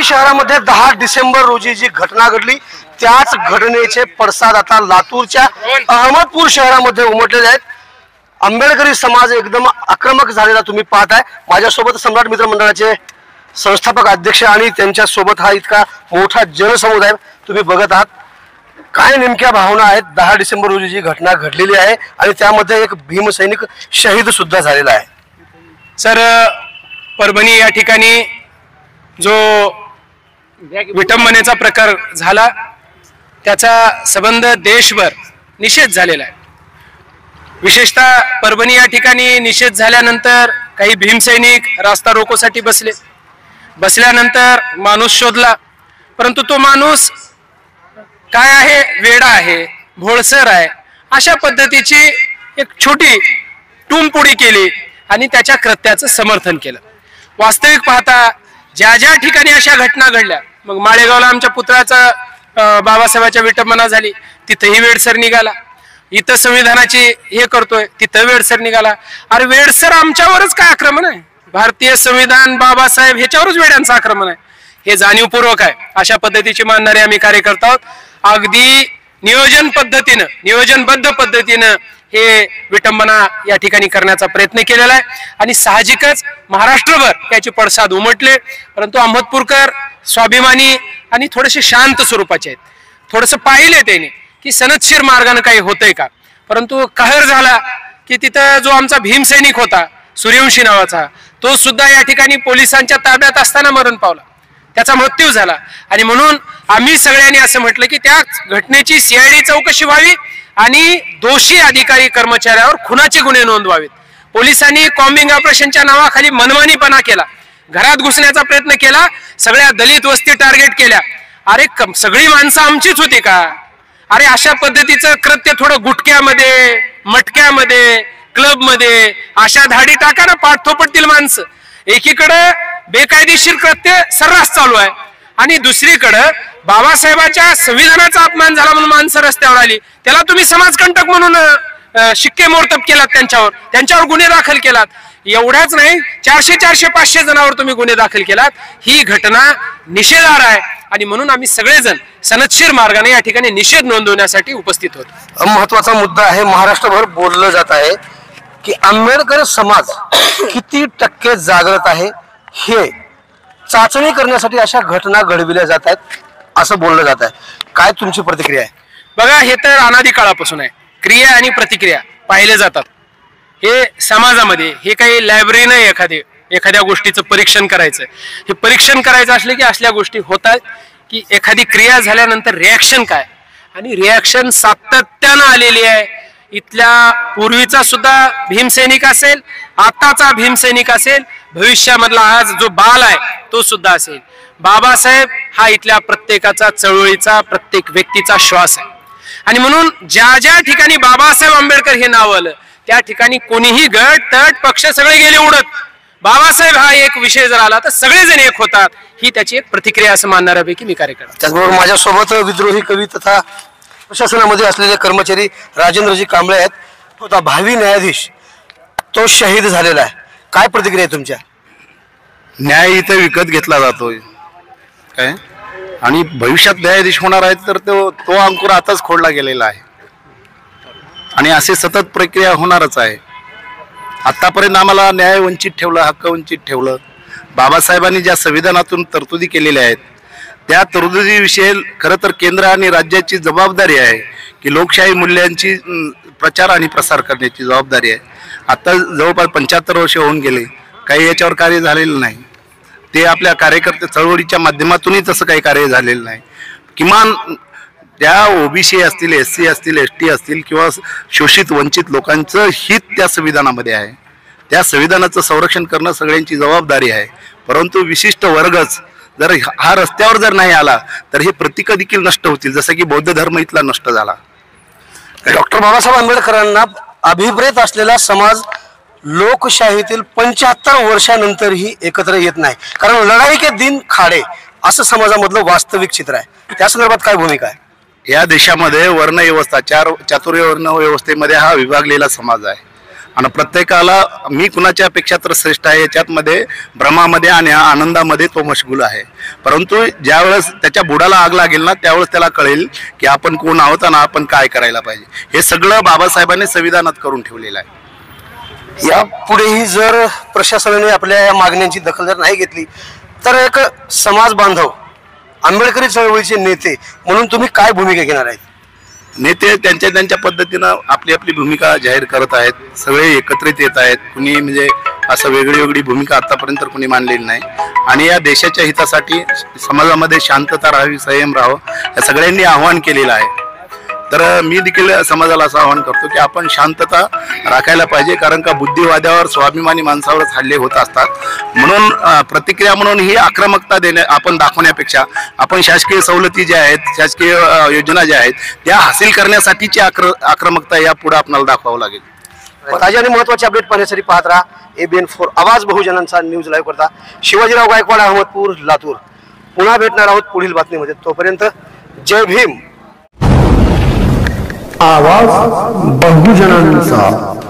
परभणी शहरामध्ये 10 डिसेंबर रोजी जी घटना घडली त्याच घटनेचे पडसाद आता लातूरच्या अहमदपूर शहरामध्ये उमटलेले आहेत। आंबेडकरी समाज एकदम आक्रमक झालेला तुम्ही पाहताय। माझ्यासोबत सम्राट मित्र मंडळाचे संस्थापक अध्यक्ष आणि त्यांच्या सोबत हा इतका मोठा जनसमुदाय तुम्ही बघत आहात। काय नेमक्या भावना आहेत 10 डिसेंबर रोजी जी घटना घडलेली आहे आणि त्यामध्ये एक भीमसैनिक शहीद सुद्धा झालेला आहे। सर, परभणी या ठिकाणी जो विटंबनेचा प्रकार झाला त्याचा संबंध देशभर निषेध झालेला आहे। विशेषतः परभणी या ठिकाणी निषेध झाल्यानंतर काही भीमसैनिक रास्ता रोकोसाठी बसल्यानंतर माणूस शोधला, परंतु तो माणूस काय आहे, वेडा आहे, भोळसर आहे, अशा पद्धतीची एक छोटी टुमपुडी केली आणि त्याच्या कृत्याचं समर्थन केलं। वास्तविक पाहता ज्या ज्या ठिकाणी अशा घटना घडल्या, मग माळेगावला आमच्या पुतळ्याचा बाबासाहेबांच्या विटंबना झाली, तिथंही वेडसर निघाला। इथं संविधानाची हे करतोय, तिथं वेडसर निघाला। अरे वेडसर आमच्यावरच काय आक्रमण आहे? भारतीय संविधान, बाबासाहेब ह्याच्यावरच वेड्यांचं आक्रमण आहे, हे जाणीवपूर्वक आहे। अशा पद्धतीचे मानणारे आम्ही कार्यकर्ता आहोत। अगदी नियोजनबद्ध पद्धतीनं हे विटंबना या ठिकाणी करण्याचा प्रयत्न केलेला आहे आणि साहजिकच महाराष्ट्रभर याचे पडसाद उमटले। परंतु अहमदपूरकर स्वाभिमानी आणि थोडेसे शांत स्वरूपाचे आहेत। थोडंसं पाहिले त्याने की सनदशीर मार्गाने काही होतंय का, परंतु कहर झाला की तिथं जो आमचा भीमसैनिक होता सूर्यवंशी नावाचा, तो सुद्धा या ठिकाणी पोलिसांच्या ताब्यात असताना मरण पावला, त्याचा मृत्यू झाला। आणि म्हणून आम्ही सगळ्यांनी असं म्हटलं की त्या घटनेची CID चौकशी व्हावी आणि दोषी अधिकारी कर्मचाऱ्यावर खुनाचे गुन्हे नोंदवावेत। पोलिसांनी कॉम्बिंग ऑपरेशनच्या नावाखाली मनमानीपणा केला, घरात घुसण्याचा प्रयत्न केला, सगळ्या दलित वस्ती टार्गेट केल्या। अरे सगळी माणसं आमचीच होती का? अरे अशा पद्धतीचं कृत्य थोडं गुटक्यामध्ये, मटक्यामध्ये, क्लबमध्ये अशा धाडी टाका ना, पाठथोपडतील माणसं। एकीकडे बेकायदेशीर कृत्य सर्रास चालू आहे आणि दुसरीकडे बाबासाहेबांच्या संविधानाचा अपमान झाला म्हणून माणसं रस्त्यावर आली, त्याला तुम्ही समाजकंटक म्हणून शिक्केमोर्तब केलात, त्यांच्यावर गुन्हे दाखल केलात। एवढ्याच नाही, 400-500 जणांवर तुम्ही गुन्हे दाखल केलात। ही घटना निषेधार्ह आहे आणि म्हणून आम्ही सगळेजण सनदशीर मार्गाने या ठिकाणी निषेध नोंदवण्यासाठी उपस्थित होतो। महत्वाचा मुद्दा आहे, महाराष्ट्रभर बोललं जात आहे की आंबेडकर समाज किती टक्के जागृत आहे हे चाचणी करण्यासाठी अशा घटना घडविल्या जात आहेत असं बोललं जात आहे। काय तुमची प्रतिक्रिया आहे? बघा, हे तर अनादी काळापासून आहे, क्रिया आणि प्रतिक्रिया पाहिले जातात। हे समाजामध्ये हे काही लायब्ररी नाही एखाद्या गोष्टीचं परीक्षण करायचं। हे परीक्षण करायचं असले की असल्या गोष्टी होतात की एखादी क्रिया झाल्यानंतर रिॲक्शन काय, आणि रिॲक्शन सातत्यानं आलेली आहे। इथल्या पूर्वीचा सुद्धा भीमसैनिक असेल, आताचा भीमसैनिक असेल, भविष्यामधला आज जो बाल आहे तो सुद्धा असेल। बाबासाहेब हा इथल्या प्रत्येकाचा, चळवळीचा, प्रत्येक व्यक्तीचा श्वास आहे आणि म्हणून ज्या ज्या ठिकाणी बाबासाहेब आंबेडकर हे नाव आलं त्या ठिकाणी कोणीही गट तट पक्ष सगळे गेले उडत। बाबासाहेब हा एक विषय जर आला तर सगळेजण एक होतात, ही त्याची एक प्रतिक्रिया असं मानणाऱ्यापैकी मी कार्यकर्ता। त्याचबरोबर माझ्यासोबत विद्रोही कवी तथा प्रशासनामध्ये असलेले कर्मचारी राजेंद्रजी कांबळे आहेत। होता भावी न्यायाधीश, तो शहीद झालेला आहे, काय प्रतिक्रिया आहे तुमच्या? न्याय इथे विकत घेतला जातोय काय, आणि भविष्यात न्यायाधीश होणार आहेत तर तो अंकुर आताच खोडला गेलेला आहे आणि असे सतत प्रक्रिया होणारच आहे। आतापर्यंत आम्हाला न्याय वंचित ठेवलं, हक्क वंचित ठेवलं। बाबासाहेबांनी ज्या संविधानातून तरतुदी केलेल्या आहेत त्या तरतुदीविषयी खरं तर केंद्र आणि राज्याची जबाबदारी आहे की लोकशाही मूल्यांची प्रचार आणि प्रसार करण्याची जबाबदारी आहे। आता जवळपास 75 वर्ष होऊन गेले, काही याच्यावर कार्य झालेलं नाही। ते आपल्या कार्यकर्ते चळवळीच्या माध्यमातूनही तसं काही कार्य झालेलं नाही। किमान त्या OBC असतील, SC असतील, ST असतील किंवा शोषित वंचित लोकांचं हित त्या संविधानामध्ये आहे। त्या संविधानाचं संरक्षण करणं सगळ्यांची जबाबदारी आहे, परंतु विशिष्ट वर्गच जर हा रस्त्यावर जर नाही आला तर हे प्रतीक देखील नष्ट होतील, जसं की बौद्ध धर्म इथला नष्ट झाला। डॉक्टर बाबासाहेब आंबेडकरांना अभिप्रेत असलेला समाज लोकशाहीतील 75 वर्षानंतरही एकत्र येत नाही, कारण लढाई के दिन खाडे असं समाजामधलं वास्तविक चित्र आहे। त्या संदर्भात काय भूमिका आहे? या देशामध्ये वर्ण व्यवस्था, चातुर्य वर्ण व्यवस्थेमध्ये हा विभागलेला समाज आहे आणि प्रत्येकाला मी कुणाच्या अपेक्षा तर श्रेष्ठ आहे याच्यात मध्ये भ्रमामध्ये आणि आनंदामध्ये तो मशगूल आहे. परंतु ज्यावेळेस त्याच्या बुडाला आग लागेल ना त्यावेळेस त्याला कळेल की आपण कोण आहोत आणि आपण काय करायला पाहिजे. हे सगळं बाबासाहेबांनी संविधानात करून ठेवलेलं आहे. या पुढेही जर प्रशासनाने आपल्या या मागण्यांची दखल जर नाही घेतली तर एक समाज बांधव आंबेडकरी चळवळीचे नेते म्हणून तुम्ही काय भूमिका घेणार आहेत? नेते त्यांच्या पद्धतीनं आपली आपली भूमिका जाहीर करत आहेत. सगळे एकत्रित येत आहेत. कुणी म्हणजे असं वेगळी भूमिका आतापर्यंत कुणी मांडलेली नाही. आणि या देशाच्या हितासाठी समाजामध्ये शांतता राहावी, संयम राहावं या सगळ्यांनी आव्हान केलेलं आहे. तर मी देखील समाजाला असं आवाहन करतो की आपण शांतता राखायला पाहिजे, कारण का बुद्धिवाद्यावर स्वाभिमानी माणसावरच हल्ले होत असतात. म्हणून प्रतिक्रिया म्हणून ही आक्रमकता आपण दाखवण्यापेक्षा आपण शासकीय सवलती ज्या आहेत, शासकीय योजना ज्या आहेत त्या हासिल करण्यासाठीची आक्रमकता या पुढे आपल्याला दाखवावं लागेल. ताज्या आणि महत्त्वाचे अपडेट पाहण्यासाठी पाहत राहा ABN4 आवाज बहुजनांचा न्यूज लाईव्ह करता. शिवाजीराव गायकवाड, अहमदपूर, लातूर. पुन्हा भेटणार आहोत पुढील बातमीमध्ये. तोपर्यंत जय भीम. आवाज बहुजनांचा.